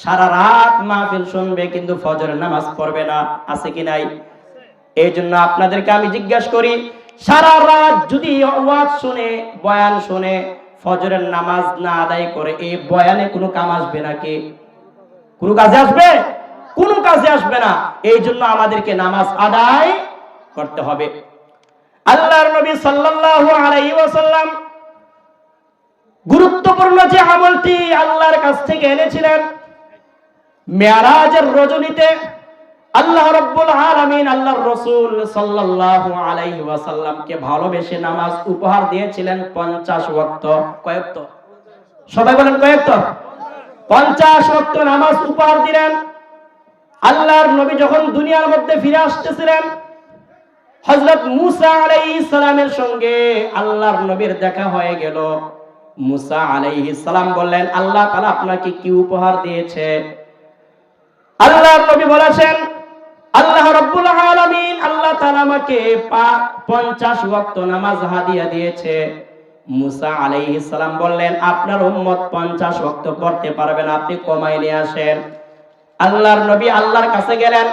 সারা রাত মাহফিল শুনবে, কিন্তু ফজরের নামাজ পড়বে না। আছে কি নাই? এই জন্য আপনাদেরকে আমি জিজ্ঞাসা করি, সারা রাত যদি ওয়াজ শুনে, বয়ান শুনে, ফজরের নামাজ না আদায় করে, এই বয়ানে কোনো কাম আসবে নাকি? কোনো কাজে আসবে? কোনো কাজে আসবে না। এই জন্য আমাদেরকে নামাজ আদায় করতে হবে। আল্লাহর নবী সাল্লাল্লাহু আলাইহি ওয়াসাল্লাম গুরুত্বপূর্ণ যে আমলটি আল্লাহর কাছ থেকে এনেছিলেন, মেরাজের রজনীতে আল্লাহ রাব্বুল আলামিন আল্লাহর রাসূল সাল্লাল্লাহু আলাইহি ওয়াসাল্লামকে ভালোবেসে নামাজ উপহার দিয়েছিলেন 50 ওয়াক্ত। কয় ওয়াক্ত? সবাই বলেন কয় ওয়াক্ত? 50 ওয়াক্ত নামাজ উপহার দিলেন। আল্লাহর নবী যখন দুনিয়ার মধ্যে ফিরে আসতেছিলেন, হযরত মুসা আলাইহিস সালামের সঙ্গে আল্লাহর নবীর দেখা হয়ে গেল। মুসা আলাইহিস সালাম বললেন, আল্লাহ তাআলা আপনাকে কি উপহার দিয়েছে? আল্লাহর নবী বলেছেন, আল্লাহ রাব্বুল আলামিন আল্লাহ তাআলা আমাকে 50 ওয়াক্ত নামাজ হাদিয়া দিয়েছে। মুসা আলাইহিস সালাম বললেন, আপনার উম্মত 50 ওয়াক্ত পড়তে পারবে না, আপনি কমাই নিয়ে আসেন। আল্লাহর নবী আল্লাহর কাছে গেলেন,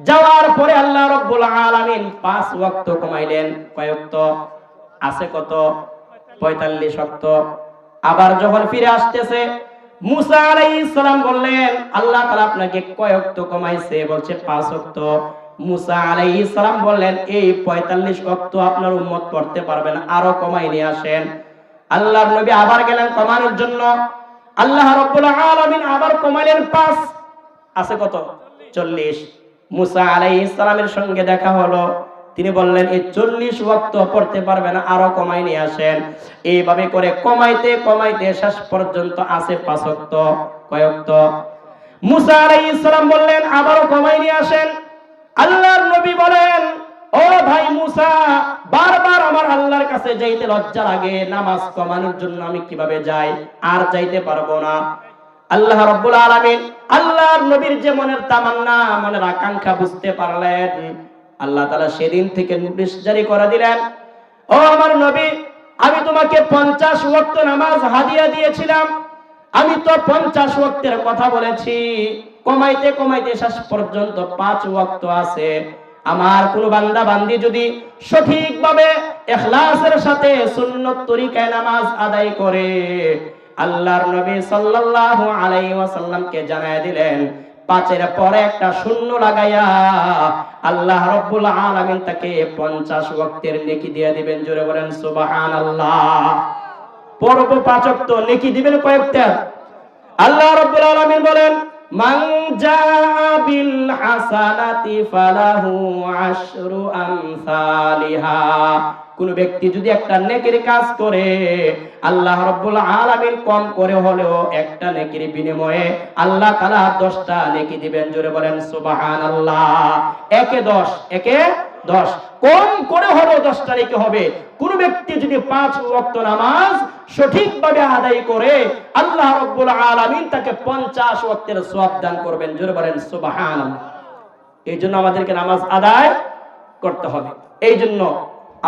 যাওয়ার পরে আল্লাহ রাব্বুল আলামিন 5 ওয়াক্ত কমাইলেন। কয় ওয়াক্ত? আছে কত? 45 ওয়াক্ত। আবার যখন ফিরে আসতেছে, মুসা আলাইহিস সালাম বললেন, আল্লাহ তাআলা আপনাকে কয় ওয়াক্ত কমাইছে? বলছে 5 ওয়াক্ত। মুসা আলাইহিস সালাম বললেন, এই 45 ওয়াক্ত আপনার উম্মত পড়তে পারবে না, আরো কমাই নিয়ে আসেন। আল্লাহর নবী আবার গেলেন কমানোর জন্য। আল্লাহ রাব্বুল আলামিন আবার কমাইলেন 5। আছে কত? 40। মুসা আলাইহিস সালামের সঙ্গে দেখা হলো, তিনি বললেন, এই 40 ওয়াক্ত পড়তে পারবে না, আরো কমাই নিয়ে আসেন। এইভাবে করে কমাইতে কমাইতে শেষ পর্যন্ত আছে 5 ওয়াক্ত। কয় ওয়াক্ত? মুসা আলাইহিস সালাম বললেন, আবারও কমাই নিয়ে আসেন। আল্লাহর নবী বলেন, ও ভাই মুসা, বারবার আমার আল্লাহর কাছে যাইতে লজ্জা লাগে, নামাজ কমানোর জন্য আমি কিভাবে যাই? আর যাইতে পারবো না। আল্লাহ রাব্বুল আলামিন আল্লাহর নবীর যে মনের তামান্না, মনের আকাঙ্ক্ষা বুঝতে পারলেন। আল্লাহ তাআলা সেদিন থেকে নোটিশ জারি করে দিলেন, ও আমার নবী, আমি তোমাকে 50 ওয়াক্ত নামাজ হাদিয়া দিয়েছিলাম। আমি তো 50 ওয়াক্তের কথা বলেছি, কমাইতে কমাইতে শেষ পর্যন্ত 5 ওয়াক্ত আছে। আমার কোন বান্দা বান্দি যদি সঠিকভাবে ইখলাসের সাথে সুন্নত তরিকায় নামাজ আদায় করে, আল্লাহর নবী সাল্লাল্লাহু আলাইহি ওয়াসাল্লামকে জানায় দিলেন, 5-এর পরে একটা শূন্য লাগাইয়া আল্লাহ রাব্বুল আলামিন তাকে 50 ওয়াক্তের নেকি দিয়ে দিবেন। জোরে বলেন সুবহানাল্লাহ। পড়ব 5 ওয়াক্ত, নেকি দিবেন কয় ওয়াক্ত? আল্লাহ রাব্বুল আলামিন বলেন, মান জাআ বিল হাসানাতি ফালাহু আশরু আমসালিহা। কোন ব্যক্তি যদি একটা নেকির কাজ করে, আল্লাহ রাব্বুল আলামিন কম করে হলেও একটা নেকির বিনিময়ে আল্লাহ তাআলা 10টা নেকি দিবেন। জোরে বলেন সুবহানাল্লাহ। একে 10, একে 10, কম করে হলেও 10টা নেকি হবে। কোন ব্যক্তি যদি 5 ওয়াক্ত নামাজ সঠিকভাবে আদায় করে, আল্লাহ রাব্বুল আলামিন তাকে 50 ওয়াক্তের সওয়াব দান করবেন। জোরে বলেন সুবহানাল্লাহ। এই জন্য আমাদেরকে নামাজ আদায় করতে হবে। এই জন্য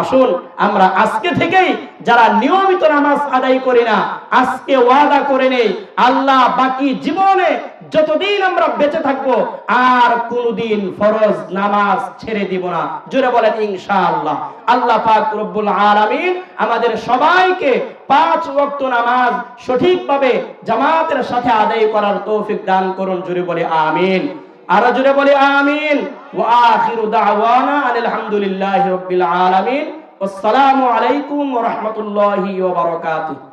আসুন আমরা আজকে থেকেই যারা নিয়মিত নামাজ আদায় করি না, আজকে ওয়াদা করে নেই, আল্লাহ বাকি জীবনে যতদিন আমরা বেঁচে থাকবো আর কোনদিন ফরজ নামাজ ছেড়ে দিব না। জোরে বলেন ইনশাআল্লাহ। আল্লাহ পাক রব্বুল আলামিন আমাদের সবাইকে 5 ওয়াক্ত নামাজ সঠিকভাবে জামাতের সাথে আদায় করার তৌফিক দান করুন। জোরে বলে আমিন। আর জোরে বলে আমিন। ওয়া আখিরু দাওয়ানা আলহামদুলিল্লাহি রাব্বিল আলামিন। আসসালামু আলাইকুম ওয়া রাহমাতুল্লাহি ওয়া বারাকাতুহু।